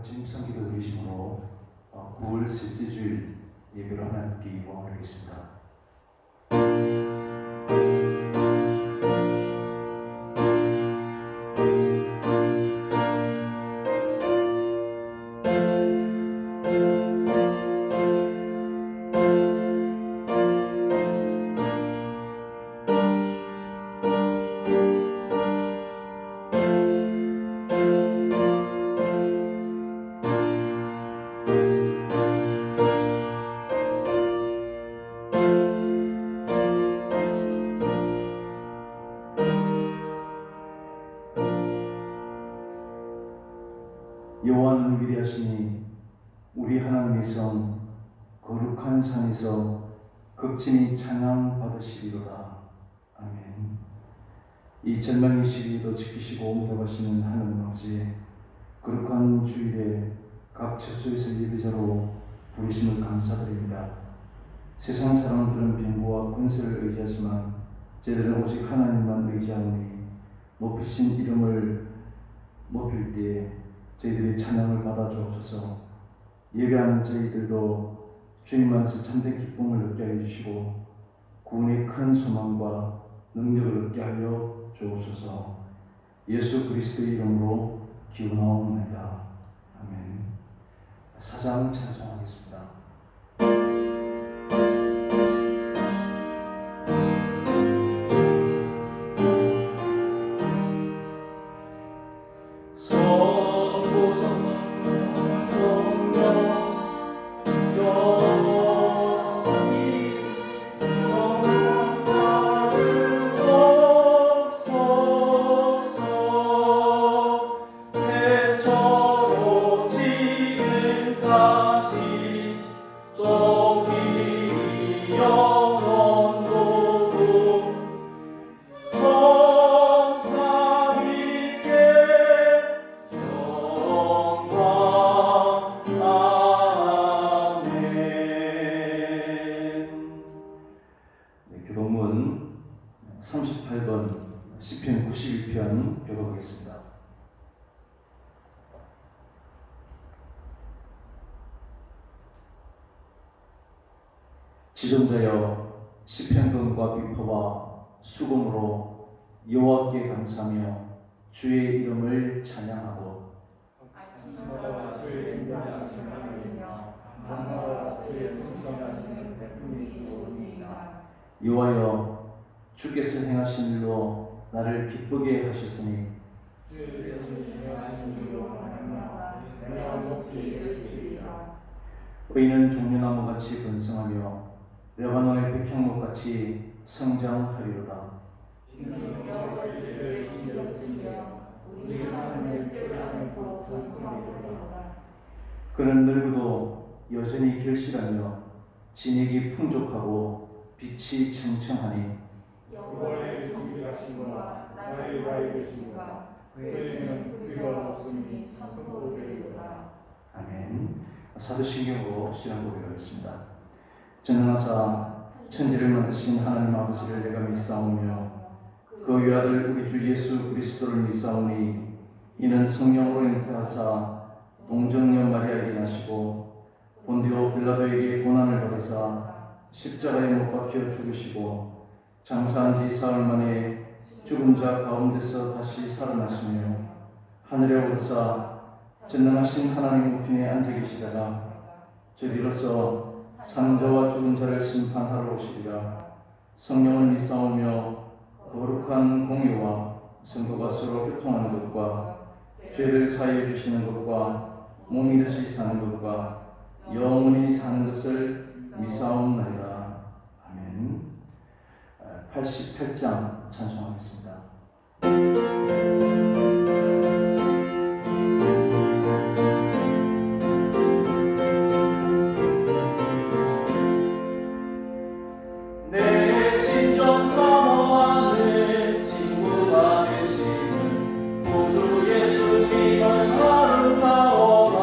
같이 묵상기도 드리심으로 9월 셋째 주일 예배로 하나님께 영광드리겠습니다. 여호와는 위대하시니 우리 하나님의 성 거룩한 산에서 극진히 찬양 받으시리로다. 아멘. 이 절망의 시기에도 지키시고 응답하시는 하나님 아버지, 거룩한 주일에 각 처소에서 예배자로 부르심을 감사드립니다. 세상 사람들은 병고와 권세를 의지하지만 저희들은 오직 하나님만 의지하오니 높으신 이름을 높일 때에 저희들의 찬양을 받아 주옵소서. 예배하는 저희들도 주님 안에서 참된 기쁨을 얻게 하여 주시고 구원의 큰 소망과 능력을 얻게 하여 주옵소서. 예수 그리스도의 이름으로 기원하옵나이다. 아멘. 사장 찬송하겠습니다. 교동문 38번 시편 91편 교독하겠습니다. 지존자여, 시편금과 비포와 수금으로 여호와께 감사하며 주의 이름을 찬양하고 아침마다 주의 인자하심을 알리며 밤마다 주의 성실하시는 베품이 좋으니이다. 여호와여, 주께서 행하신 일로 나를 기쁘게 하셨으니 주께서 행하신 일로 말하며 내가 높이 이르시리라. 의인은 종려나무같이 번성하며 레바논의 백향목같이 성장하리로다. 이는 여호와의 주를 지켰으며 우리 하나님의 뜰 안에서 번성하리로다. 그는 늙어도 여전히 결실하며 진액이 풍족하고 빛이 청청하니 여호와의 정직하심과 나의 밝으심과 그에게는 불의가 없으니 선포되리로다. 아멘. 사도신경으로 시간 고백하겠습니다. 전능하사 천지를 만드신 하나님 아버지를 내가 믿사오며 그 외아들 우리 주 예수 그리스도를 믿사오니 이는 성령으로 잉태하사 동정녀 마리아에게 나시고 본디오 빌라도에게 고난을 받으사 십자가에 못 박혀 죽으시고 장사한 지 사흘 만에 죽은 자 가운데서 다시 살아나시며 하늘에 오르사 전능하신 하나님 우편에 앉아 계시다가 저리로서 산자와 죽은 자를 심판하러 오시리라. 성령을 믿사오며 거룩한 공의와 성도가 서로 교통하는 것과 죄를 사하여 주시는 것과 몸이 다시 사는 것과 영원히 사는 것을 믿사옵나이다. 아멘. 88장 찬송하겠습니다. 내 진정 사모하는 친구가 되시는 구주 예수님은 아름다워라.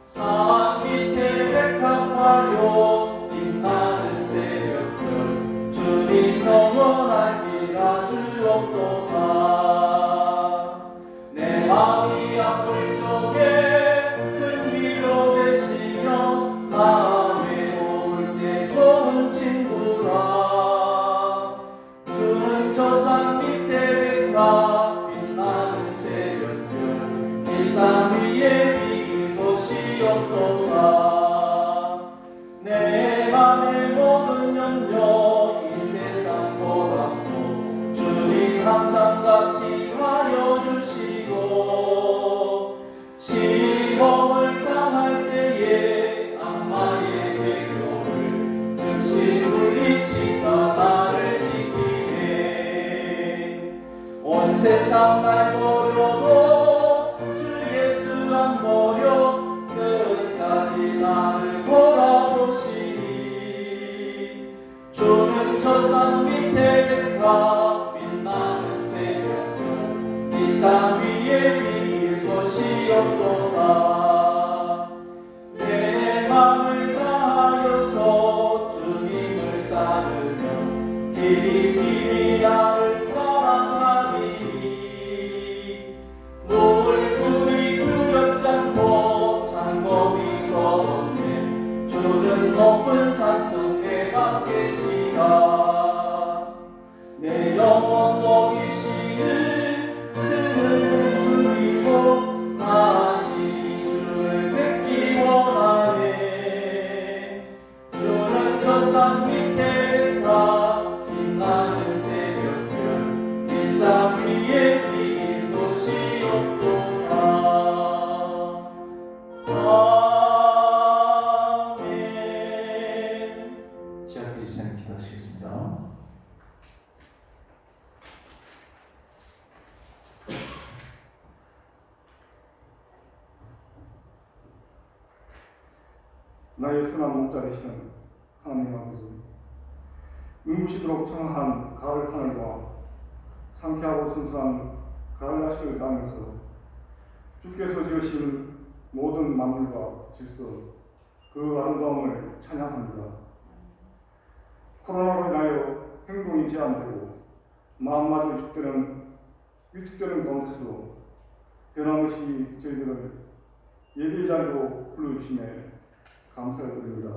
산 밑에 백합화요 빛나는 새벽별 주님 영원할 길 아주 없도다. 이 땅 위에 비길 곳이 없도다. 내 맘의 모든 염려 이 세상 보라고 주님 함창같이 하여 주시고, 시험을 당할 때에 악마의 배교를 즉시 물리치사 나를 지키네. 온 세상 날 버려도 주 예수 안 버려 끝까지 나를 돌아보시니. 주는 저 산 밑에 백화 빛나는 새벽별 이 땅 위에 비길 것이 없도다. 내 맘을 다하여서 주님을 따르면 길이 나를 사랑하리니. 물풀이 두렵지 않고 장검이 더없네. 주는 높은 산성 내 맘 계시다. 내 영혼 녹이시는 그는 그리고 아직 주를 뵙기 원하네. 주는 저 산 밑에 백화 빛나는 새벽별 이 땅 위에 비길 곳이 없도다. 아멘. 지하께 주시는 기도하시겠습니다. 나의 선한 목자 되시는 하나님 아버지, 눈부시도록 청아한 가을 하늘과 상쾌하고 순수한 가을 날씨를 따르면서 주께서 지으신 모든 만물과 질서, 그 아름다움을 찬양합니다. 코로나로 인하여 행동이 제한되고 마음마저 위축되는 가운데서도 변함없이 저희들을 예배의 자리로 불러주심에 감사를 드립니다.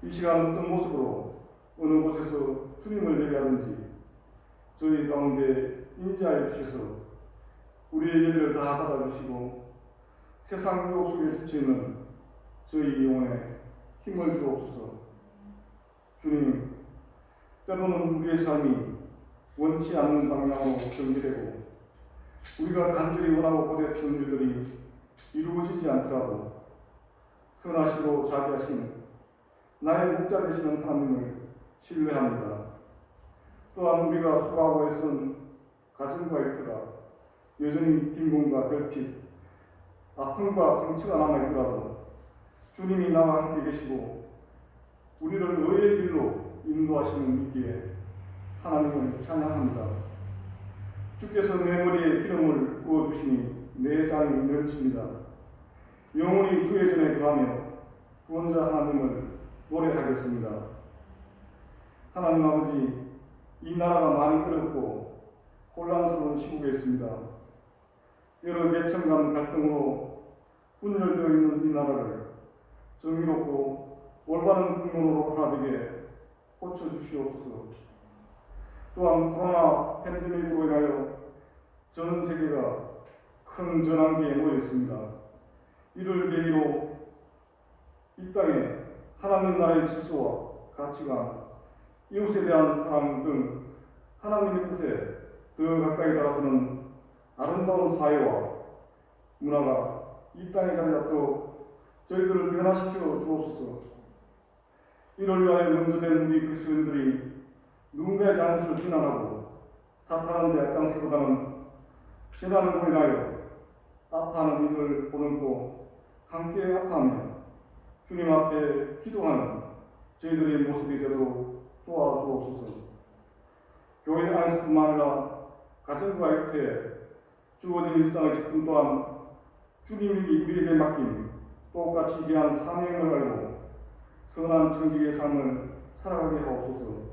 이 시간 어떤 모습으로 어느 곳에서 주님을 예배하든지 저희 가운데 임재하여 주셔서 우리의 예배를 다 받아주시고 세상 유혹 속에 지쳐있는 저희 영혼에 힘을 주옵소서. 주님, 때로는 우리의 삶이 원치 않는 방향으로 전개되고 우리가 간절히 원하고 고대했던 일들이 이루어지지 않더라도 선하시고 자비하신 나의 목자 되시는 하나님을 신뢰합니다. 또한 우리가 수고하고 애쓴 가정과 일터가 여전히 빈곤과 결핍, 아픔과 상처가 남아있더라도 주님이 나와 함께 계시고 우리를 의의 길로 인도하시는 믿기에 하나님을 찬양합니다. 주께서 내 머리에 기름을 부어주시니 내 장이 넘칩니다. 영원히 주의 전에 거하며 구원자 하나님을 노래하겠습니다. 하나님 아버지, 이 나라가 많이 어렵고 혼란스러운 시국에 있습니다. 여러 계층 간 갈등으로 분열되어 있는 이 나라를 정의롭고 올바른 국면으로 하나되게 고쳐주시옵소서. 또한 코로나 팬데믹으로 인하여 전 세계가 큰 전환기에 놓여 있습니다. 이를 계기로 이 땅에 하나님 나라의 질서와 가치관, 이웃에 대한 사랑 등 하나님의 뜻에 더 가까이 다가서는 아름다운 사회와 문화가 이 땅에 자리 잡도록 저희들을 변화시켜 주옵소서. 이를 위하여 먼저된 우리 그리스도인들이 누군가의 잘못을 비난하고 탓하는 데 앞장서보다는 재난으로 인하여 아파하는 이들을 보듬고 함께 아파하며 주님 앞에 기도하는 저희들의 모습이 되도록 도와주옵소서. 교회 안에서뿐만 아니라 가정과 일터에 주어진 일상의 직분 또한 주님이 우리에게 맡긴 똑같이 귀한 사명을 알고 선한 정직의 삶을 살아가게 하옵소서.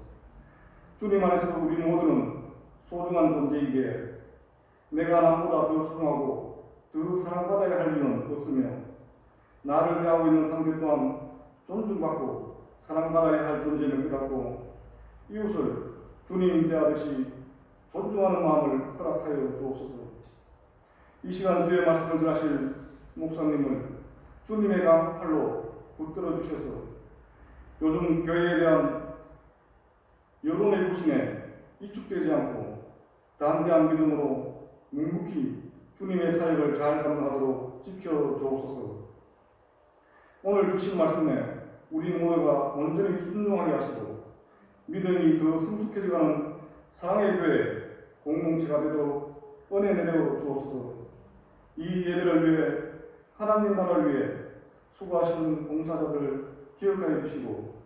주님 안에서 우리 모두는 소중한 존재이기에 내가 남보다 더 소중하고 더 사랑받아야 할 이유는 없으며 나를 대하고 있는 상대 또한 존중받고 사랑받아야 할 존재임을 깨닫고 이웃을 주님 대하듯이 존중하는 마음을 허락하여 주옵소서. 이 시간 주의 말씀을 전하실 목사님을 주님의 강팔로 붙들어 주셔서 요즘 교회에 대한 여론의 부심에 위축되지 않고 담대한 믿음으로 묵묵히 주님의 사역을 잘 감당하도록 지켜 주옵소서. 오늘 주신 말씀에 우리 모두가 온전히 순종하게 하시고 믿음이 더 성숙해져가는 사랑의 교회 공동체가 되도록 은혜 내려 주옵소서. 이 예배를 위해 하나님 나라를 위해 수고하시는 봉사자들 기억하여 주시고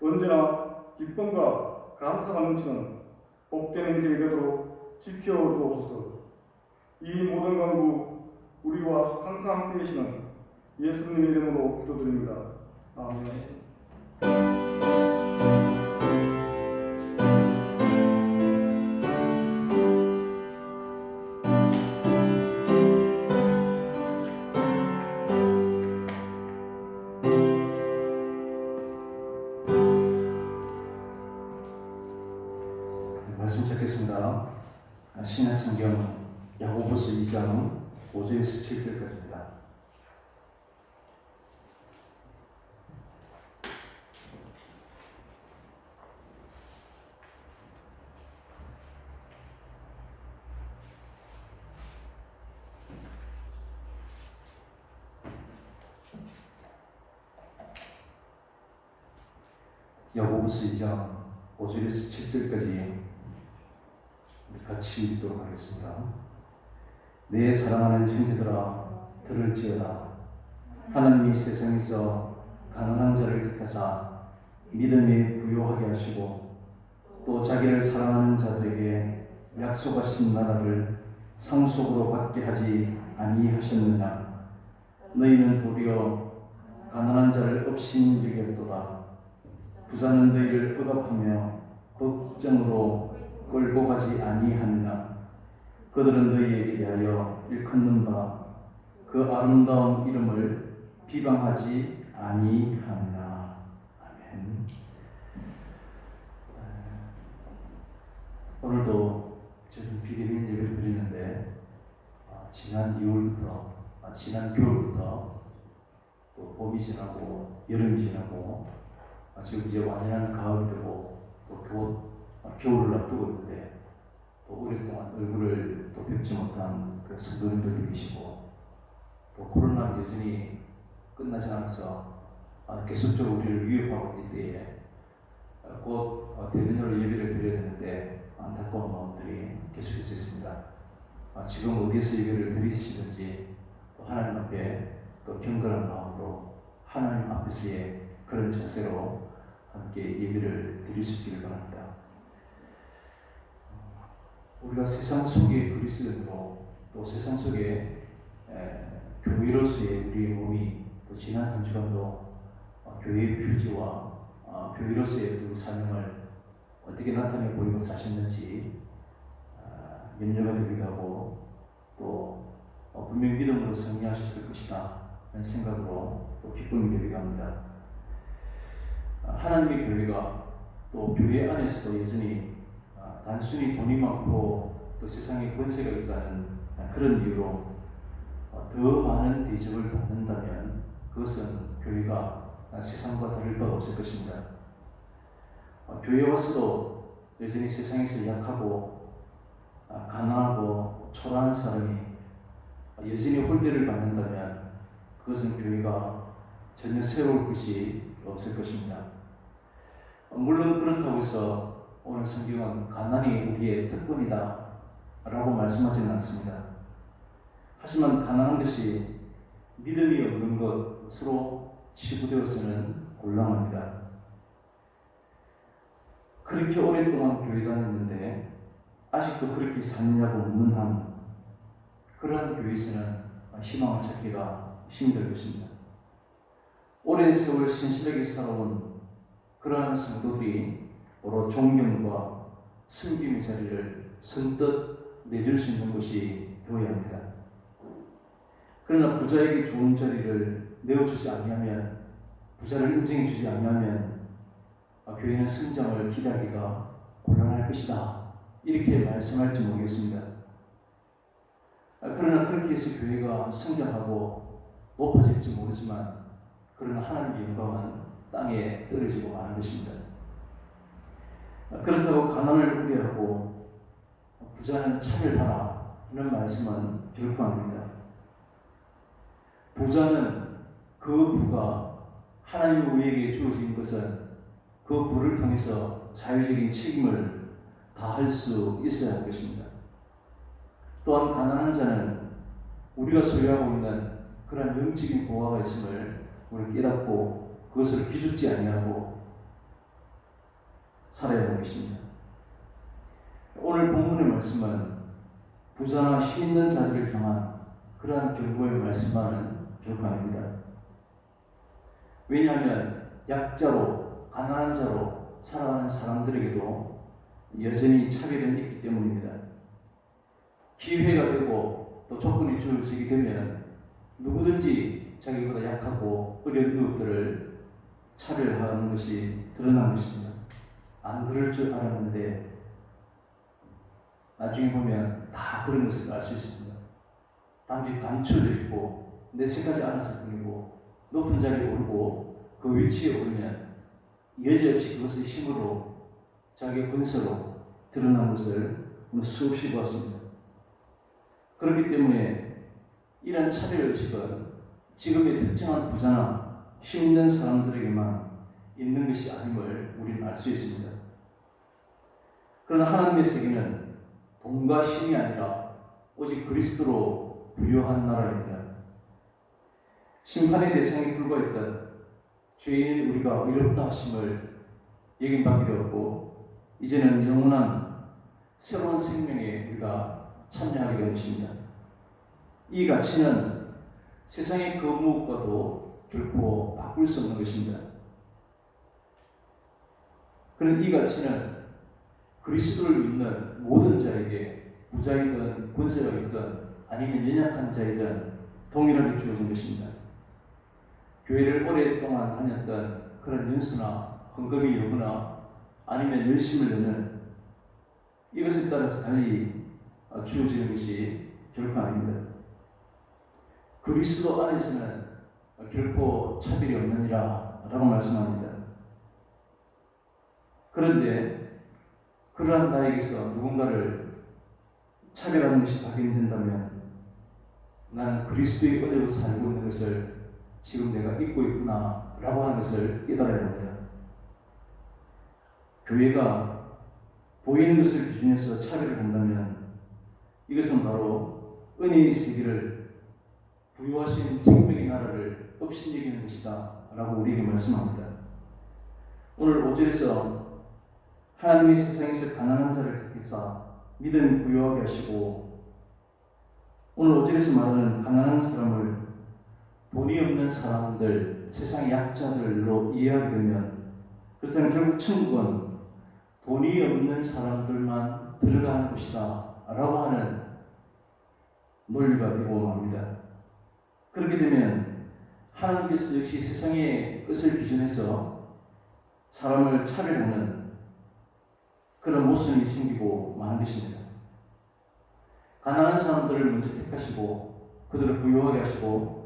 언제나 기쁨과 감사가 넘치는 복된 인생이 되도록 지켜 주옵소서. 이 모든 간구 우리와 항상 함께 계시는 예수님의 이름으로 기도드립니다. 아멘. 말씀 찾겠습니다. 신약성경 야고보서 2장 5절에서 7절까지입니다. 야고보서 2장 5절에서 7절까지 같이 읽도록 하겠습니다. 내 사랑하는 형제들아 들을지어다. 하나님이 세상에서 가난한 자를 택하사 믿음에 부요하게 하시고 또 자기를 사랑하는 자들에게 약속하신 나라를 상속으로 받게 하지 아니하셨느냐. 너희는 도리어 가난한 자를 업신 여겼도다. 부자는 너희를 억압하며 법정으로 끌고 가지 아니하느냐. 그들은 너희에게 대하여 일컫는 바 그 아름다운 이름을 비방하지 아니하느냐. 아멘. 오늘도 저는 비대면 예배를 드리는데 지난 2월부터 지난 겨울부터 또 봄이 지나고 여름이 지나고 지금 이제 완연한 가을이 되고 또 겨울을 앞두고 있는데 또 오랫동안 얼굴을 또 뵙지 못한 그 성도님들도 계시고 또 코로나는 여전히 끝나지 않아서 계속적으로 우리를 위협하고 있는 때에 곧 대면으로 예배를 드려야 되는데 안타까운 마음들이 계속해서 있습니다. 지금 어디에서 예배를 드리시든지 또 하나님 앞에 또 경건한 마음으로 하나님 앞에서의 그런 자세로 함께 예배를 드릴 수 있기를 바랍니다. 우리가 세상 속의 그리스도인으로 또 세상 속의 교회로서의 우리의 몸이 또 지난 한 주간도 교회의 표지와 교회로서의 그 사명을 어떻게 나타내 보이고 사셨는지 염려가 되기도 하고 또 분명 믿음으로 승리하셨을 것이다 하는 생각으로 또 기쁨이 되기도 합니다. 하나님의 교회가 또 교회 안에서도 여전히 단순히 돈이 많고 또 세상에 권세가 있다는 그런 이유로 더 많은 대접을 받는다면 그것은 교회가 세상과 다를 바가 없을 것입니다. 교회에 와서도 여전히 세상에서 약하고 가난하고 초라한 사람이 여전히 홀대를 받는다면 그것은 교회가 전혀 새로울 것이 없을 것입니다. 물론 그렇다고 해서 오늘 성경은 가난이 우리의 특권이다 라고 말씀하지는 않습니다. 하지만 가난한 것이 믿음이 없는 것으로 치부되어서는 곤란합니다. 그렇게 오랫동안 교회 다녔는데 아직도 그렇게 사느냐고 묻는 한 그러한 교회에서는 희망을 찾기가 힘들 것입니다. 오랜 세월 신실하게 살아온 그러한 성도들이 바로 존경과 섬김의 자리를 선뜻 내줄 수 있는 것이 되어야 합니다. 그러나 부자에게 좋은 자리를 내어주지 아니하면, 부자를 인정해주지 아니하면 교회는 성장을 기대하기가 곤란할 것이다 이렇게 말씀할지 모르겠습니다. 그러나 그렇게 해서 교회가 성장하고 높아질지 모르지만 그러나 하나님의 영광은 땅에 떨어지고 마는 것입니다. 그렇다고 가난을 우대하고 부자는 차별하라 하는 말씀은 결코 아닙니다. 부자는 그 부가 하나님의 우리에게 주어진 것은 그 부를 통해서 사회적인 책임을 다할 수 있어야 할 것입니다. 또한 가난한 자는 우리가 소유하고 있는 그러한 영적인 보화가 있음을 우리 깨닫고 그것을 기죽지 아니하고 살아야 하는 것입니다. 오늘 본문의 말씀은 부자나 힘 있는 자들을 향한 그러한 경고의 말씀만은 결코 아닙니다. 왜냐하면 약자로 가난한 자로 살아가는 사람들에게도 여전히 차별은 있기 때문입니다. 기회가 되고 또 조건이 주어지게 되면 누구든지 자기보다 약하고 어려운 이웃들을 차별하는 것이 드러난 것입니다. 안 그럴 줄 알았는데 나중에 보면 다 그런 것을 알 수 있습니다. 단지 감춰져 있고 내세까지 알았을 뿐이고 높은 자리에 오르고 그 위치에 오르면 여지없이 그것의 힘으로 자기의 권세로 드러난 것을 수없이 보았습니다. 그렇기 때문에 이런 차별의식은 지금의 특정한 부자나 힘 있는 사람들에게만 있는 것이 아님을 우리는 알 수 있습니다. 그러나 하나님의 세계는 돈과 힘이 아니라 오직 그리스도로 부유한 나라입니다. 심판의 대상에 불과했던 죄인 우리가 의롭다 하심을 여김받게 되었고 이제는 영원한 새로운 생명에 우리가 참여하게 된 것입니다. 이 가치는 세상의 그 무엇과도 결코 바꿀 수 없는 것입니다. 그런 이 가치는 그리스도를 믿는 모든 자에게 부자이든 권세가 있든 아니면 연약한 자이든 동일하게 주어진 것입니다. 교회를 오랫동안 다녔던 그런 연수나 헌금의 여부나 아니면 열심을 내는 이것에 따라서 달리 주어지는 것이 결코 아닙니다. 그리스도 안에서는 결코 차별이 없느니라 라고 말씀합니다. 그런데 그러한 나에게서 누군가를 차별하는 것이 발견된다면 나는 그리스도의 은혜로 살고 있는 것을 지금 내가 잊고 있구나 라고 하는 것을 깨달아야 합니다. 교회가 보이는 것을 기준해서 차별을 한다면 이것은 바로 은혜의 세계를 부유하신 생명의 나라를 업신여기는 것이다 라고 우리에게 말씀합니다. 오늘 5절에서 하나님이 세상에서 가난한 자를 택해사 믿음이 부유하게 하시고 오늘 5절에서 말하는 가난한 사람을 돈이 없는 사람들, 세상의 약자들로 이해하게 되면 그렇다면 결국 천국은 돈이 없는 사람들만 들어가는 곳이다 라고 하는 논리가 되고 맙니다. 그렇게 되면 하나님께서 역시 세상의 것을 기준해서 사람을 차별하는 그런 모순이 생기고 마는 것입니다. 가난한 사람들을 먼저 택하시고 그들을 부유하게 하시고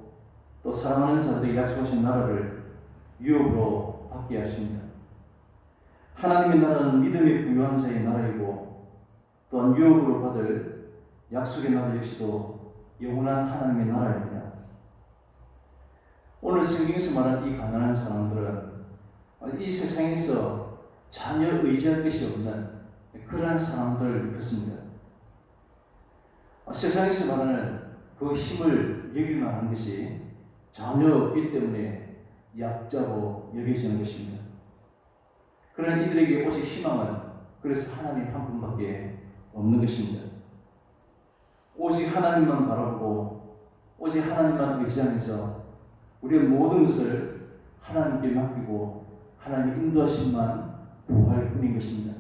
또 사랑하는 자들에게 약속하신 나라를 유업으로 받게 하십니다. 하나님의 나라는 믿음의 부유한 자의 나라이고 또한 유업으로 받을 약속의 나라 역시도 영원한 하나님의 나라입니다. 오늘 성경에서 말한 이 가난한 사람들은 이 세상에서 전혀 의지할 것이 없는 그러한 사람들을 일컫습니다. 세상에서 말하는 그 힘을 여길 만한 것이 전혀 없기 때문에 약자로 여겨지는 것입니다. 그런 이들에게 오직 희망은 그래서 하나님 한 분밖에 없는 것입니다. 오직 하나님만 바라보고 오직 하나님만 의지하면서 우리의 모든 것을 하나님께 맡기고 하나님의 인도하심만 구할 뿐인 것입니다.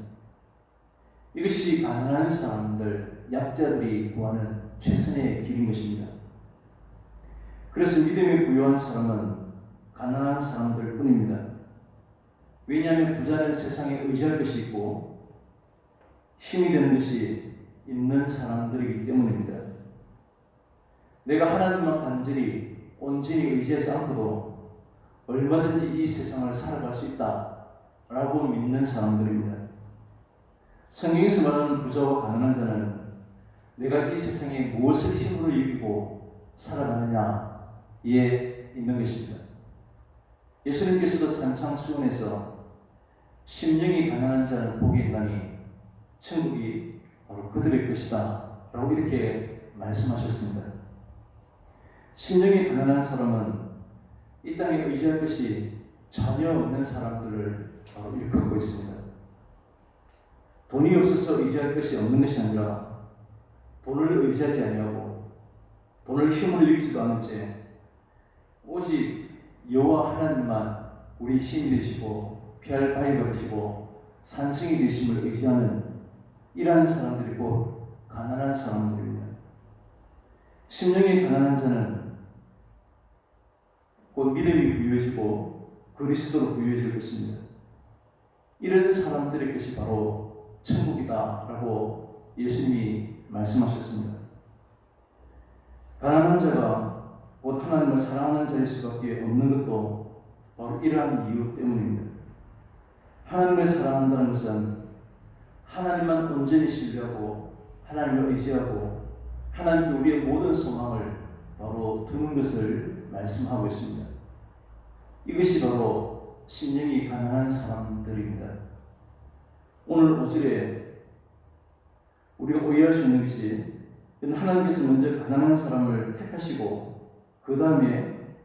이것이 가난한 사람들, 약자들이 구하는 최선의 길인 것입니다. 그래서 믿음이 부유한 사람은 가난한 사람들 뿐입니다. 왜냐하면 부자는 세상에 의지할 것이 있고 힘이 되는 것이 있는 사람들이기 때문입니다. 내가 하나님만 간절히 온전히 의지하지 않고도 얼마든지 이 세상을 살아갈 수 있다라고 믿는 사람들입니다. 성경에서 말하는 부자와 가난한 자는 내가 이 세상에 무엇을 힘으로 이기고 살아가느냐에 있는 것입니다. 예수님께서도 산상수훈에서 심령이 가난한 자는 복이 있나니 천국이 바로 그들의 것이다 라고 이렇게 말씀하셨습니다. 심령이 가난한 사람은 이 땅에 의지할 것이 전혀 없는 사람들을 바로 일컫고 있습니다. 돈이 없어서 의지할 것이 없는 것이 아니라 돈을 의지하지 아니하고 돈을 힘으로 여기지도 않은 채 오직 여호와 하나님만 우리 힘이 되시고 피할 바위가 되시고 산성이 되심을 의지하는 이러한 사람들이 곧 가난한 사람들입니다. 심령이 가난한 자는 곧 믿음이 부유해지고 그리스도로 부유해질 것입니다. 이런 사람들의 것이 바로 천국이다라고 예수님이 말씀하셨습니다. 가난한 자가 곧 하나님을 사랑하는 자일 수밖에 없는 것도 바로 이러한 이유 때문입니다. 하나님을 사랑한다는 것은 하나님만 온전히 신뢰하고 하나님을 의지하고 하나님께 우리의 모든 소망을 바로 두는 것을 말씀하고 있습니다. 이것이 바로 심령이 가난한 사람들입니다. 오늘 5절에 우리가 오해할 수 있는 것이 하나님께서 먼저 가난한 사람을 택하시고 그 다음에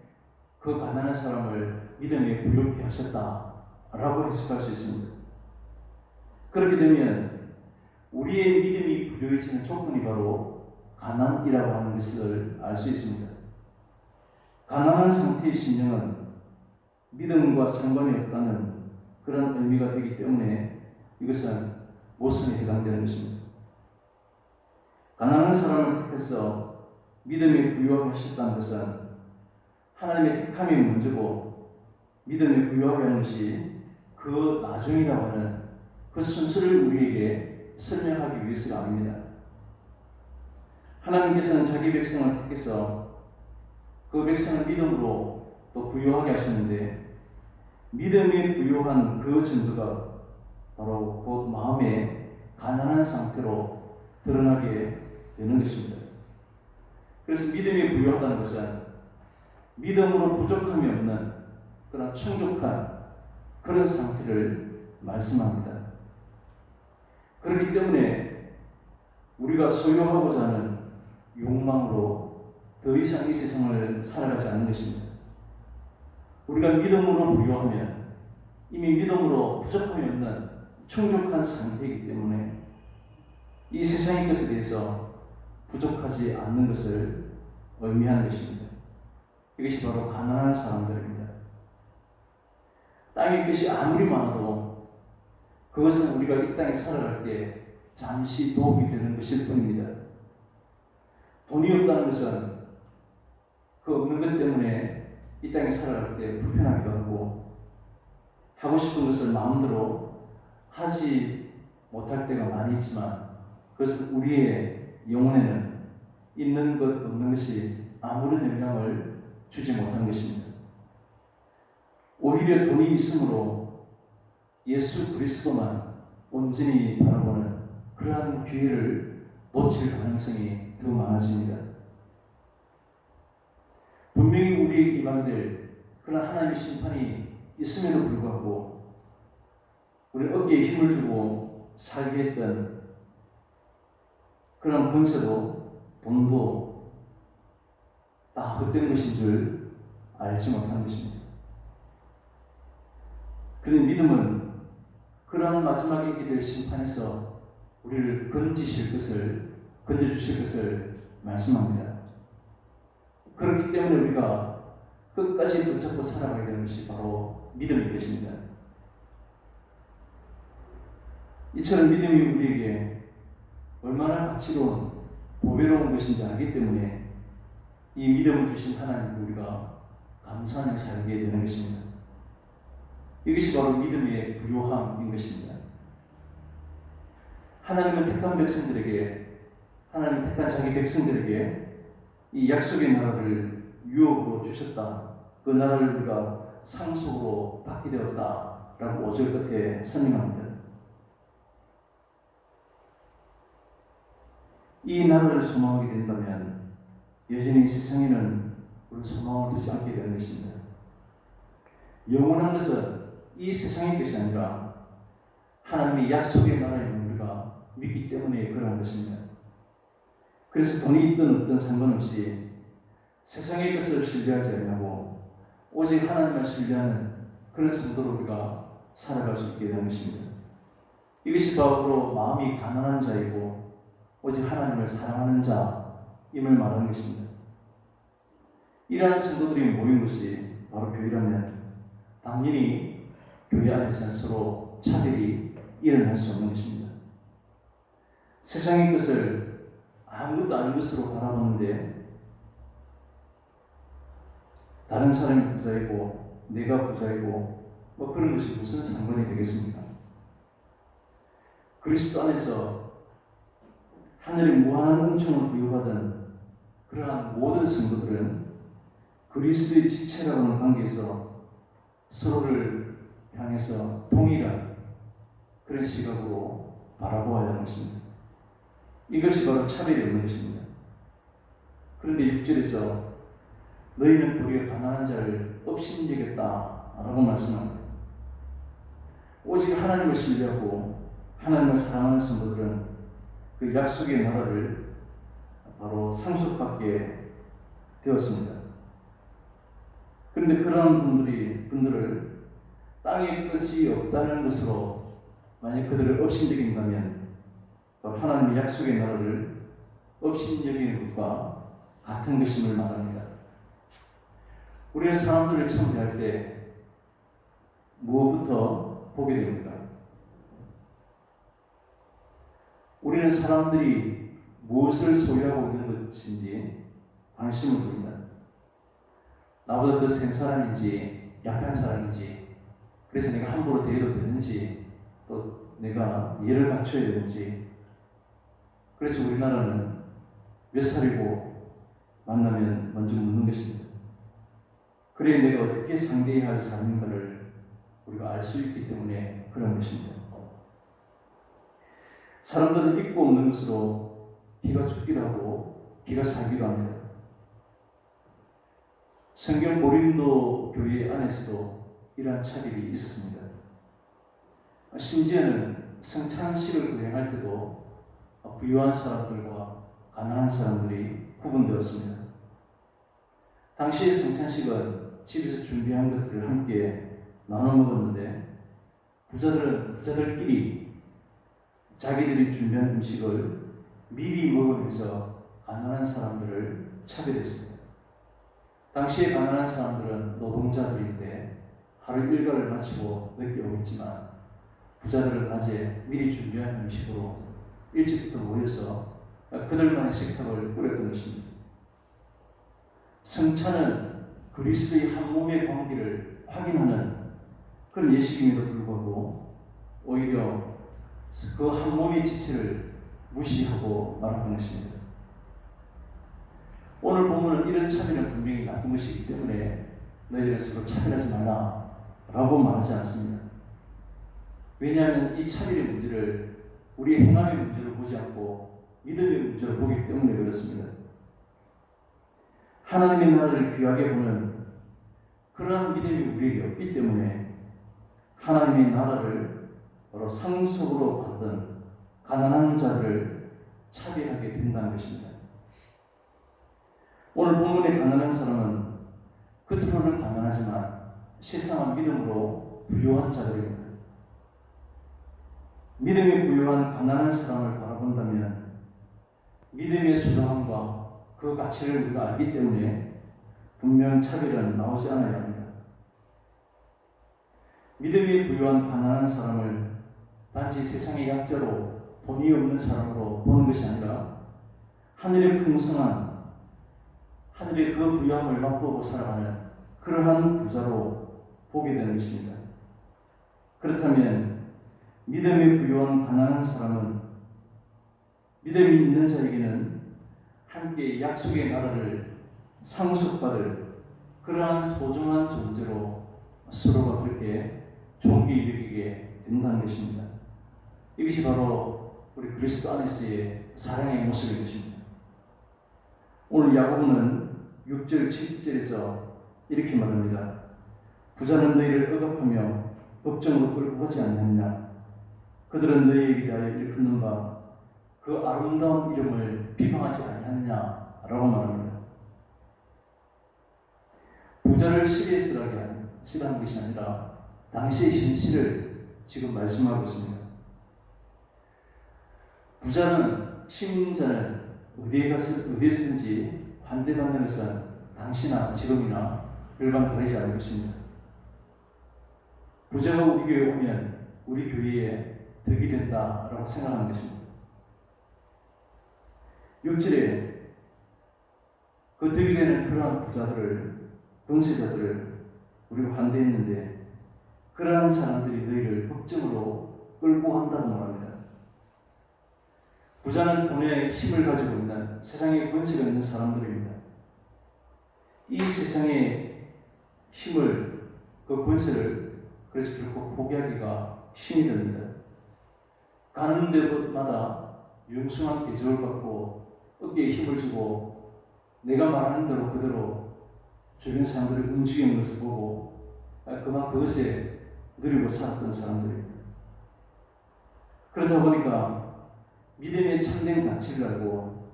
그 가난한 사람을 믿음에 부욕해 하셨다라고 해석할 수 있습니다. 그렇게 되면 우리의 믿음이 부유해지는 조건이 바로 가난이라고 하는 것을 알 수 있습니다. 가난한 상태의 심령은 믿음과 상관이 없다는 그런 의미가 되기 때문에 이것은 모순에 해당되는 것입니다. 가난한 사람을 택해서 믿음에 부유하게 하셨다는 것은 하나님의 택함이 먼저고 믿음에 부유하게 하는 것이 그 나중이라고 하는 그 순서를 우리에게 설명하기 위해서가 아닙니다. 하나님께서는 자기 백성을 택해서 그 백성을 믿음으로 또 부유하게 하셨는데 믿음에 부유한 그 증거가 바로 그 마음의 가난한 상태로 드러나게 되는 것입니다. 그래서 믿음이 부유하다는 것은 믿음으로 부족함이 없는 그런 충족한 그런 상태를 말씀합니다. 그렇기 때문에 우리가 소유하고자 하는 욕망으로 더 이상 이 세상을 살아가지 않는 것입니다. 우리가 믿음으로 부유하면 이미 믿음으로 부족함이 없는 충족한 상태이기 때문에 이 세상의 것에 대해서 부족하지 않는 것을 의미하는 것입니다. 이것이 바로 가난한 사람들입니다. 땅의 것이 아무리 많아도 그것은 우리가 이 땅에 살아갈 때 잠시 도움이 되는 것일 뿐입니다. 돈이 없다는 것은 그 없는 것 때문에 이 땅에 살아갈 때 불편하기도 하고 하고 싶은 것을 마음대로 하지 못할 때가 많이 있지만 그것은 우리의 영혼에는 있는 것 없는 것이 아무런 영향을 주지 못하는 것입니다. 오히려 돈이 있으므로 예수 그리스도만 온전히 바라보는 그러한 기회를 놓칠 가능성이 더 많아집니다. 분명히 우리에게 임하게 될 그런 하나님의 심판이 있음에도 불구하고 우리 어깨에 힘을 주고 살게 했던 그런 권세도 돈도 다 헛된 것인 줄 알지 못하는 것입니다. 그런 믿음은 그러한 마지막에 있게 될 심판에서 우리를 건져주실 것을 말씀합니다. 그렇기 때문에 우리가 끝까지 붙잡고 살아가게 되는 것이 바로 믿음인 것입니다. 이처럼 믿음이 우리에게 얼마나 가치로운 보배로운 것인지 알기 때문에 이 믿음을 주신 하나님께 우리가 감사하며 살게 되는 것입니다. 이것이 바로 믿음의 부요함인 것입니다. 하나님은 택한 백성들에게, 하나님은 택한 자기 백성들에게 이 약속의 나라를 유업으로 주셨다. 그 나라를 우리가 상속으로 받게 되었다. 라고 5절 끝에 설명합니다. 이 나라를 소망하게 된다면 여전히 세상에는 우리 소망을 두지 않게 되는 것입니다. 영원한 것은 이 세상의 것이 아니라 하나님의 약속의 나라에 우리가 믿기 때문에 그러한 것입니다. 그래서 돈이 있든 없든 상관없이 세상의 것을 신뢰하지 아니하고 오직 하나님을 신뢰하는 그런 성도로 우리가 살아갈 수 있게 되는 것입니다. 이것이 바로 마음이 가난한 자이고 오직 하나님을 사랑하는 자임을 말하는 것입니다. 이러한 성도들이 모인 것이 바로 교회라면 당연히 교회 안에서 서로 차별이 일어날 수 없는 것입니다. 세상의 것을 아무것도 아닌 것으로 바라보는데 다른 사람이 부자이고 내가 부자이고 뭐 그런 것이 무슨 상관이 되겠습니까? 그리스도 안에서 하늘의 무한한 은총을 부여받은 그러한 모든 성도들은 그리스도의 지체라는 관계에서 서로를 향해서 동일한 그런 시각으로 바라보아야 하는 것입니다. 이것이 바로 차별이 없는 것입니다. 그런데 6절에서 너희는 도리어 가난한 자를 업신여겼다라고 말씀합니다. 오직 하나님을 신뢰하고 하나님을 사랑하는 성도들은 그 약속의 나라를 바로 상속받게 되었습니다. 그런데 그런 분들을 땅에 끝이 없다는 것으로 만약 그들을 업신여긴다면 바로 하나님의 약속의 나라를 업신여기는 것과 같은 것임을 말합니다. 우리는 사람들을 처음 대할 때 무엇부터 보게 됩니까? 우리는 사람들이 무엇을 소유하고 있는 것인지 관심을 두입니다. 나보다 더 센 사람인지 약한 사람인지, 그래서 내가 함부로 대해도 되는지, 또 내가 예를 갖춰야 되는지. 그래서 우리나라는 몇 살이고 만나면 먼저 묻는 것입니다. 그래 내가 어떻게 상대해야 할 사람인가를 우리가 알 수 있기 때문에 그런 것입니다. 사람들은 있고 없는 것으로 기가 죽기도 하고 기가 살기도 합니다. 성경 고린도 교회 안에서도 이러한 차별이 있었습니다. 심지어는 성찬식을 거행할 때도 부유한 사람들과 가난한 사람들이 구분되었습니다. 당시의 성찬식은 집에서 준비한 것들을 함께 나눠 먹었는데 부자들끼리 자기들이 준비한 음식을 미리 먹으면서 가난한 사람들을 차별했습니다. 당시에 가난한 사람들은 노동자들인데 하루 일과를 마치고 늦게 오겠지만 부자들은 낮에 미리 준비한 음식으로 일찍부터 모여서 그들만의 식탁을 꾸렸던 것입니다. 성찬은 그리스도의 한 몸의 관계를 확인하는 그런 예식임에도 불구하고 오히려 그 한 몸의 지체를 무시하고 말았던 것입니다. 오늘 보면은 이런 차별은 분명히 나쁜 것이기 때문에 너희들은 서로 차별하지 말라 라고 말하지 않습니다. 왜냐하면 이 차별의 문제를 우리의 행함의 문제로 보지 않고 믿음의 문제로 보기 때문에 그렇습니다. 하나님의 나라를 귀하게 보는 그러한 믿음이 우리에게 없기 때문에 하나님의 나라를 바로 상속으로 받은 가난한 자를 차별하게 된다는 것입니다. 오늘 본문의 가난한 사람은 겉으로는 가난하지만 실상은 믿음으로 부유한 자들입니다. 믿음이 부유한 가난한 사람을 바라본다면 믿음의 수당함과 그 가치를 우리가 알기 때문에 분명 차별은 나오지 않아야 합니다. 믿음이 부유한 가난한 사람을 단지 세상의 약자로 돈이 없는 사람으로 보는 것이 아니라 하늘의 풍성한 하늘의 그 부유함을 맛보고 살아가는 그러한 부자로 보게 되는 것입니다. 그렇다면 믿음이 부유한 가난한 사람은 믿음이 있는 자에게는 함께 약속의 나라를 상속받을 그러한 소중한 존재로 서로가 그렇게 존귀 여기게 된다는 것입니다. 이것이 바로 우리 그리스도 안에서의 사랑의 모습인 것입니다. 오늘 야고보는 6절, 7절에서 이렇게 말합니다. 부자는 너희를 억압하며 법정으로 끌고 가지 않느냐? 그들은 너희에게 대하여 일컫는 바 그 아름다운 이름을 비방하지 아니하느냐? 라고 말합니다. 부자를 싫어한 것이 아니라 당시의 현실을 지금 말씀하고 있습니다. 부자는 시민자는 어디에서든지 환대받는 것은 당시나 지금이나 별반 다르지 않을 것입니다. 부자가 우리 교회에 오면 우리 교회에 덕이 된다라고 생각하는 것입니다. 6절에 그 덕이 되는 그러한 부자들을, 권세자들을 우리가 환대했는데 그러한 사람들이 너희를 법정으로 끌고 간다고 말합니다. 부자는 돈의 힘을 가지고 있는 세상에 권세가 있는 사람들입니다. 이 세상의 힘을, 그 권세를 그래서 결코 포기하기가 힘이 듭니다. 가는 데마다 융숭한 대접을 받고 어깨에 힘을 주고 내가 말하는 대로 그대로 주변 사람들이 움직이는 것을 보고 그만 그것에 누리고 살았던 사람들입니다. 그러다 보니까 믿음의 참된 가치를 알고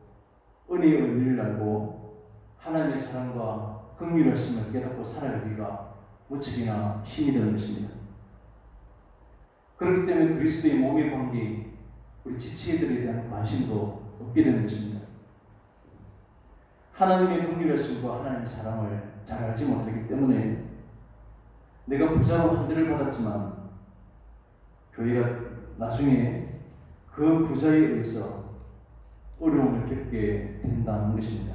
은혜의 의미를 알고 하나님의 사랑과 긍휼하심을 깨닫고 살아가기가 무척이나 힘이 되는 것입니다. 그렇기 때문에 그리스도의 몸의 관계, 우리 지체들에 대한 관심도 없게 되는 것입니다. 하나님의 긍휼하심과 하나님의 사랑을 잘 알지 못하기 때문에 내가 부자로 환대를 받았지만 교회가 나중에 그 부자에 의해서 어려움을 겪게 된다는 것입니다.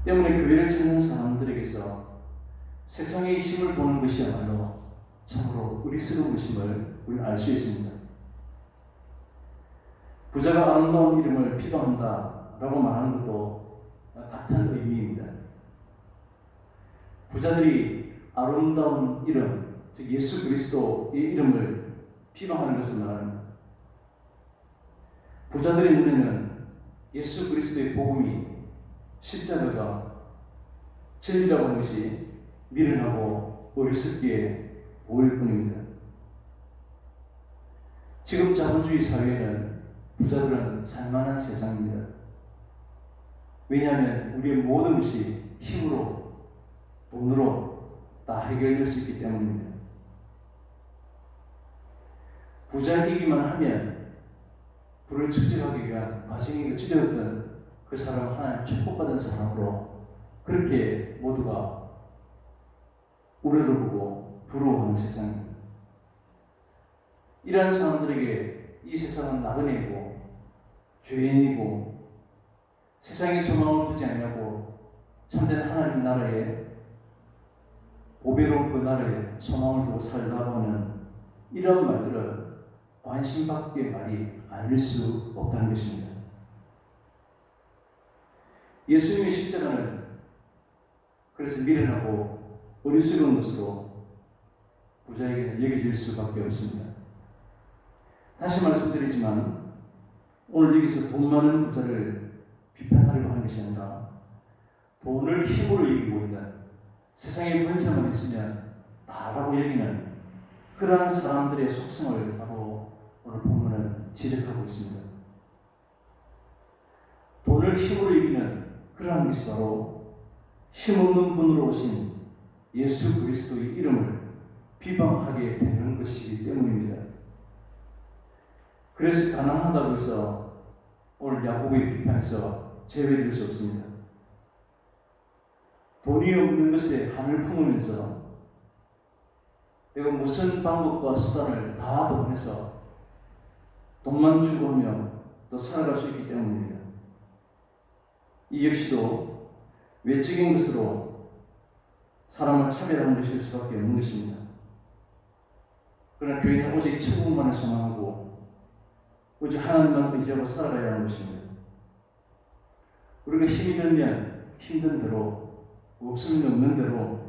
때문에 교회를 찾는 사람들에게서 세상의 힘을 보는 것이야말로 참으로 어리석은 것임을 우리는 알 수 있습니다. 부자가 아름다운 이름을 비방한다라고 말하는 것도 같은 의미입니다. 부자들이 아름다운 이름, 즉 예수 그리스도의 이름을 비방하는 것을 말합니다. 부자들의 눈에는 예수 그리스도의 복음이 십자가가 진리라고 하는 것이 미련하고 어리석게 보일 뿐입니다. 지금 자본주의 사회에는 부자들은 살만한 세상입니다. 왜냐하면 우리의 모든 것이 힘으로, 돈으로 다 해결될 수 있기 때문입니다. 부자이기만 하면 불을 축적하기 위한 과정이 거쳐졌던 그 사람은 하나님 축복받은 사람으로 그렇게 모두가 우러러보고 부러워하는 세상입니다. 이러한 사람들에게 이 세상은 나그네이고 죄인이고 세상에 소망을 두지 않냐고 참된 하나님 나라에 보배로운 그 나라에 소망을 두고 살라고 하는 이런 말들은 관심밖에 말이 아닐 수 없다는 것입니다. 예수님의 십자가는 그래서 미련하고 어리석은 것으로 부자에게는 여겨질 수밖에 없습니다. 다시 말씀드리지만 오늘 여기서 돈 많은 부자를 비판하려고 하는 것이 아니라 돈을 힘으로 이기고 있는 세상에 권세만 있으면 다라고 여기는 그러한 사람들의 속성을 바로 오늘 본문은 지적하고 있습니다. 돈을 힘으로 이기는 그러한 것이 바로 힘없는 분으로 오신 예수 그리스도의 이름을 비방하게 되는 것이기 때문입니다. 그래서 가난하다고 해서 오늘 야고보의 비판에서 제외될 수 없습니다. 돈이 없는 것에 한을 품으면서 내가 무슨 방법과 수단을 다 동원해서 돈만 추구하며 또 살아갈 수 있기 때문입니다. 이 역시도 외적인 것으로 사람을 차별하는 것일 수밖에 없는 것입니다. 그러나 교회는 오직 천국만을 소망하고 오직 하나님만 의지하고 살아가야 하는 것입니다. 우리가 힘이 들면 힘든 대로, 없으면 없는 대로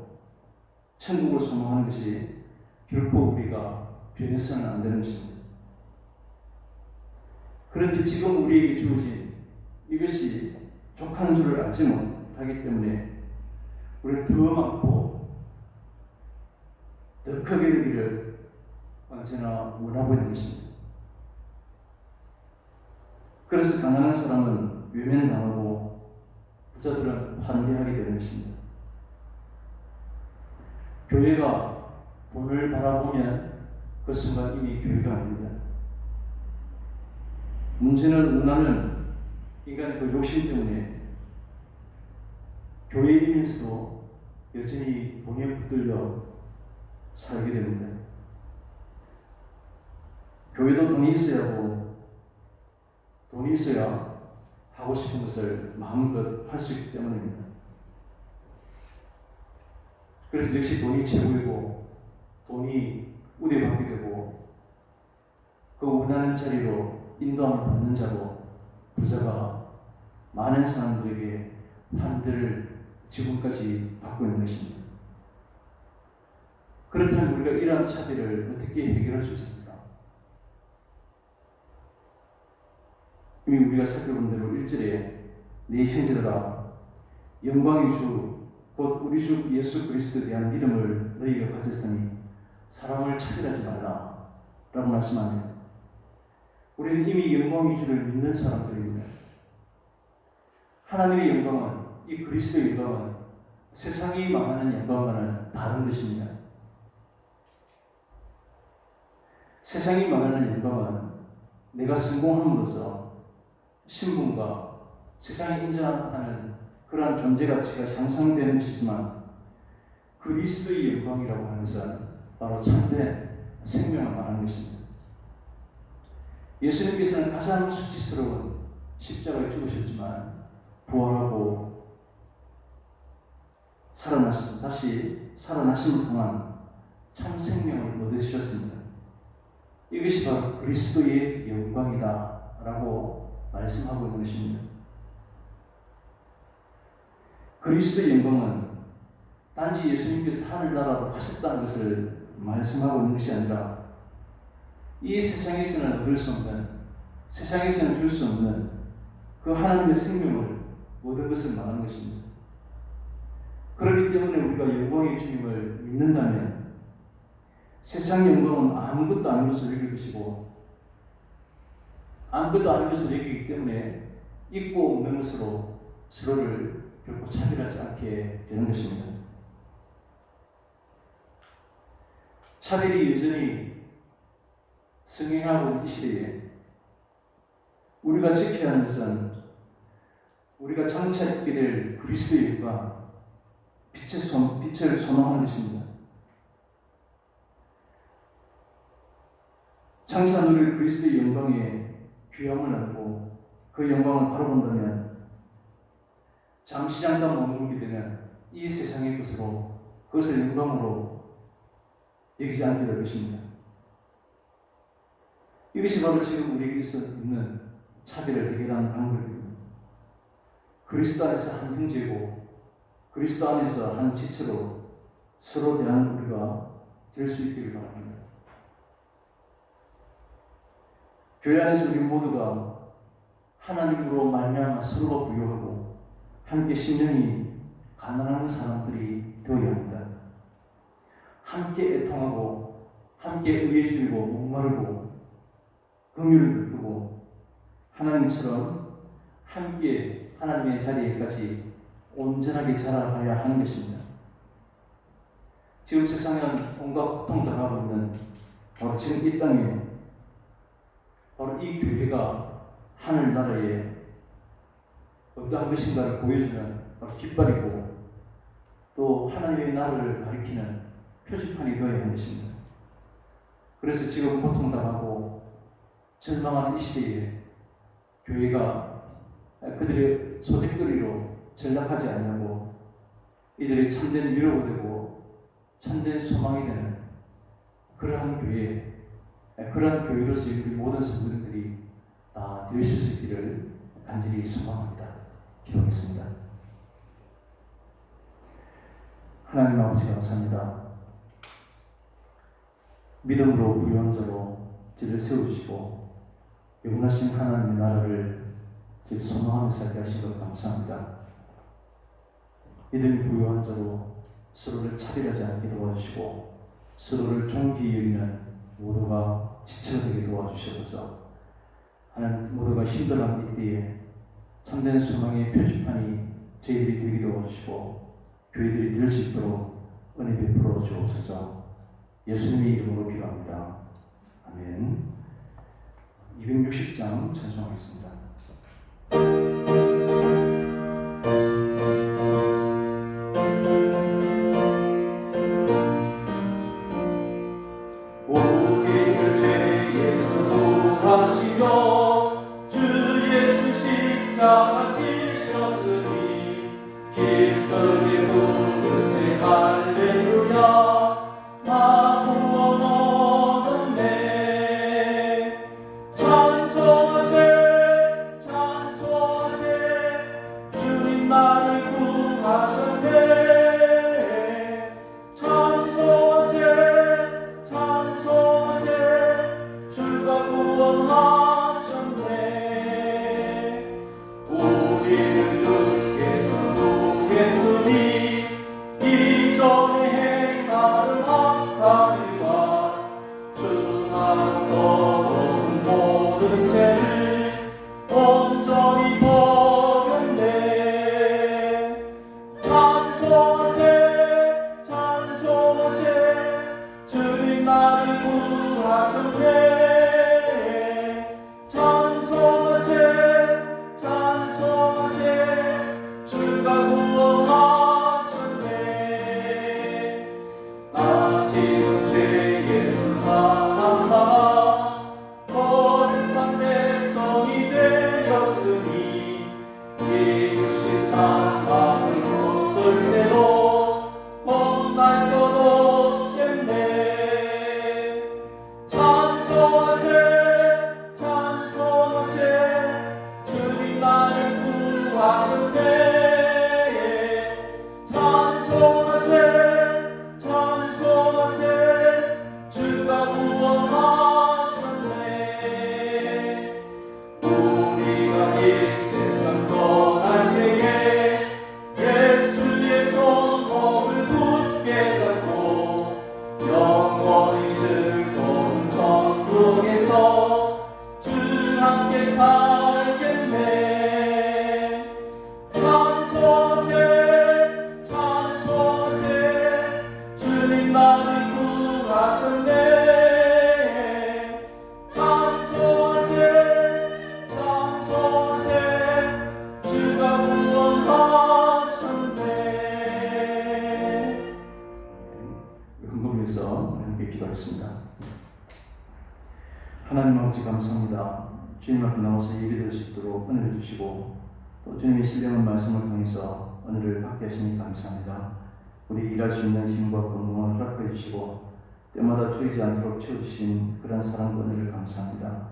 천국을 소망하는 것이 결코 우리가 변해서는 안 되는 것입니다. 그런데 지금 우리에게 주어진 이것이 족한 줄을 알지 못하기 때문에 우리는 더 많고 더 크게 되기를 언제나 원하고 있는 것입니다. 그래서 가난한 사람은 외면당하고 부자들은 환대하게 되는 것입니다. 교회가 돈을 바라보면 그 순간 이미 교회가 아닙니다. 문제는 원하는 인간의 그 욕심 때문에 교회이면서도 여전히 돈에 붙들려 살게 됩니다. 교회도 돈이 있어야 하고 돈이 있어야 하고 싶은 것을 마음껏 할 수 있기 때문입니다. 그래서 역시 돈이 최고이고 돈이 우대받게 되고 그 원하는 자리로 인도함을 받는 자로 부자가 많은 사람들에게 환대를 지금까지 받고 있는 것입니다. 그렇다면 우리가 이러한 차별을 어떻게 해결할 수 있습니까? 이미 우리가 살펴본 대로 1절에 내 형제들아 영광의 주 곧 우리 주 예수 그리스도에 대한 믿음을 너희가 가졌으니 사람을 차별하지 말라 라고 말씀합니다. 우리는 이미 영광의 주를 믿는 사람들입니다. 하나님의 영광은, 이 그리스도의 영광은 세상이 말하는 영광과는 다른 것입니다. 세상이 말하는 영광은 내가 성공함으로써 신분과 세상이 인정하는 그러한 존재 가치가 향상되는 것이지만 그리스도의 영광이라고 하는 것은 바로 참된 생명을 말하는 것입니다. 예수님께서는 가장 수치스러운 십자가에 죽으셨지만 부활하고 다시 살아나심을 통한 참 생명을 얻으셨습니다. 이것이 바로 그리스도의 영광이다 라고 말씀하고 있는 것입니다. 그리스도의 영광은 단지 예수님께서 하늘나라로 가셨다는 것을 말씀하고 있는 것이 아니라 이 세상에서는 얻을 수 없는, 세상에서는 줄 수 없는 그 하나님의 생명을 얻은 것을 말하는 것입니다. 그렇기 때문에 우리가 영광의 주님을 믿는다면 세상 영광은 아무것도 아닌 것을 여길 것이고 아무것도 아닌 것을 여기기 때문에 있고 없는 것으로 서로를 결코 차별하지 않게 되는 것입니다. 차별이 여전히 승행하고 있는 이 시대에 우리가 지켜야 하는 것은 우리가 장차 있게 될 그리스도의 영광, 빛을 소망하는 것입니다. 장차 누릴 그리스도의 영광의 귀함을 알고 그 영광을 바라본다면 잠시 잠깐 머무르게 되는 이 세상의 것으로 그것을 영광으로 여기지 않게 될 것입니다. 이것이 바로 지금 우리에게서 있는 차별을 해결하는 방법입니다. 그리스도 안에서 한 형제고 그리스도 안에서 한 지체로 서로 대하는 우리가 될 수 있기를 바랍니다. 교회 안에서 우리 모두가 하나님으로 말미암아 서로가 부유하고 함께 심령이 가난한 사람들이 되어야 합니다. 함께 애통하고 함께 의에 줄이고 목마르고 긍휼을 베푸고 하나님처럼 함께 하나님의 자리에까지 온전하게 자라가야 하는 것입니다. 지금 세상은 온갖 고통당하고 있는 바로 지금 이 땅에 바로 이 교회가 하늘나라에 어떠한 것인가를 보여주는 바로 깃발이고 또 하나님의 나라를 가리키는 표지판이 되어야 하는 것입니다. 그래서 지금 고통당하고 절망하는 이 시대에 교회가 그들의 소득거리로 전락하지 아니하고 이들의 참된 위로가 되고 참된 소망이 되는 그러한 교회, 그러한 교회로서 우리 모든 성도들이 다 되실 수 있기를 간절히 소망합니다. 기도하겠습니다. 하나님 아버지 감사합니다. 믿음으로 부유한 자로 저희를 세우시고 영원하신 하나님의 나라를 저희 소망하며 살게 하신 것 감사합니다. 믿음이 부유한 자로 서로를 차별하지 않게 도와주시고 서로를 존귀히 여기는 모두가 지체가 되게 도와주셔서 하나님 모두가 힘들어하는 이때에 참된 소망의 표지판이 저희들이 되게 도와주시고 교회들이 될 수 있도록 은혜 베풀어 주옵소서. 예수님의 이름으로 기도합니다. 아멘. 260장 찬송하겠습니다. 우리를 죄 예수 구하시려 주 예수 십자가 지셨으니 기쁘게 부르세 할렐루야 나 구원 얻었네. 찬송하세 찬송하세 주님 나를 구하셨네. 찬송하세 찬송하세 주가 구원하셨네. 우리를 주께서 구했으니 이전에 행하는 악한 일과 주하고 더러운 모든 죄를 온전히 버렸네. 찬송하세 찬송하세 주님 나를 구하셨네. 찬송하세 찬송하세 주가 구원하셨네. 나 지금 죄의 수상한 바 거룩한 백성이 되었으니 이 육신 장막을 벗을 때도 겁날 것 없겠네. 찬송하세 찬송하세 주님 나를 구하셨네. 찬송하세 찬송하세 주가 구원하셨네. 우리가 이 세상 떠날 때에 예수의 손목을 굳게 잡고 영원히 즐거운 천국에서 주 함께 살겠네. 찬송하세 찬송하세 주님 나를 구하셨네. 찬송하세 찬송하세 주가 구원하셨네. 헌금에서 함께 기도하겠습니다. 하나님 아버지 감사합니다. 주님 앞에 나와서 예배될 수 있도록 은혜를 주시고 또 주님의 신령한 말씀을 통해서 은혜를 받게 하시니 감사합니다. 우리 일할 수 있는 힘과 건강을 허락해 주시고 때마다 줄이지 않도록 채워주신 그런 사랑과 은혜를 감사합니다.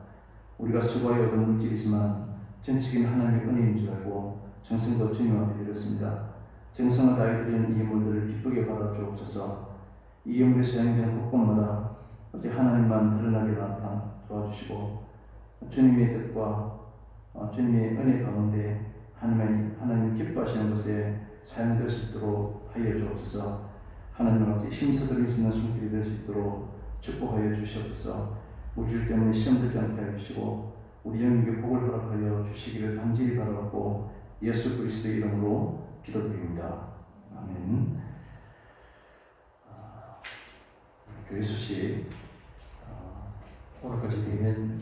우리가 수고하여 얻은 물질이지만 전적인 하나님의 은혜인 줄 알고 정성과 주님 앞에 드렸습니다. 정성을 다해 드리는 이 예물들을 기쁘게 받아 주옵소서. 이 예물이 사용되는 곳곳마다 오직 하나님만 드러나게 나타나 도와주시고 주님의 뜻과 주님의 은혜 가운데 하나님 기뻐하시는 것에 사용될 수 있도록 하여 주옵소서. 하나님 아버지 힘써 드릴 수 있는 손길이 될 수 있도록 축복하여 주시옵소서. 물질 때문에 시험 들지 않게 하여 주시고 우리 영육의 복을 허락하여 주시기를 간절히 바라고 예수 그리스도의 이름으로 기도드립니다. 아멘. 교회 수식 오늘까지 비대면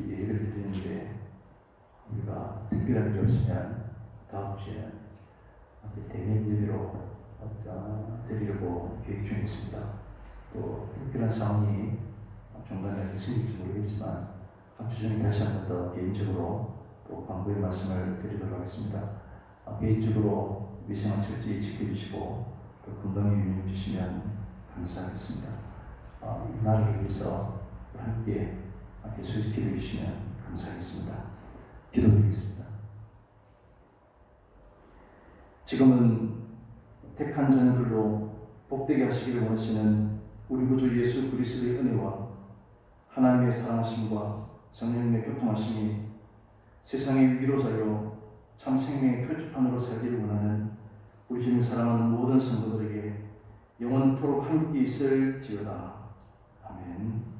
예배를 드리는데 우리가 특별한 일이 없으면 다음 주에는 대면 예배로 드리려고 계획 중에 있습니다. 또 특별한 상황이 중간에 생길지 모르겠지만 주중에 다시 한 번 더 개인적으로 또 광고의 말씀을 드리도록 하겠습니다. 개인적으로 위생을 철저히 지켜주시고 또 건강에 유념해 주시면 감사하겠습니다. 이 날을 위해서 함께 소식해 주시면 감사하겠습니다. 기도드리겠습니다. 지금은 택한 자녀들로 복되게 하시기를 원하시는 우리 구주 예수 그리스도의 은혜와 하나님의 사랑하심과 성령님의 교통하심이 세상의 위로자요 참 생명의 표지판으로 살기를 원하는 우리 주님 사랑하는 모든 성도들에게 영원토록 함께 있을지어다. 아멘.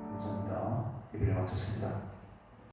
감사합니다. 예배를 마쳤습니다.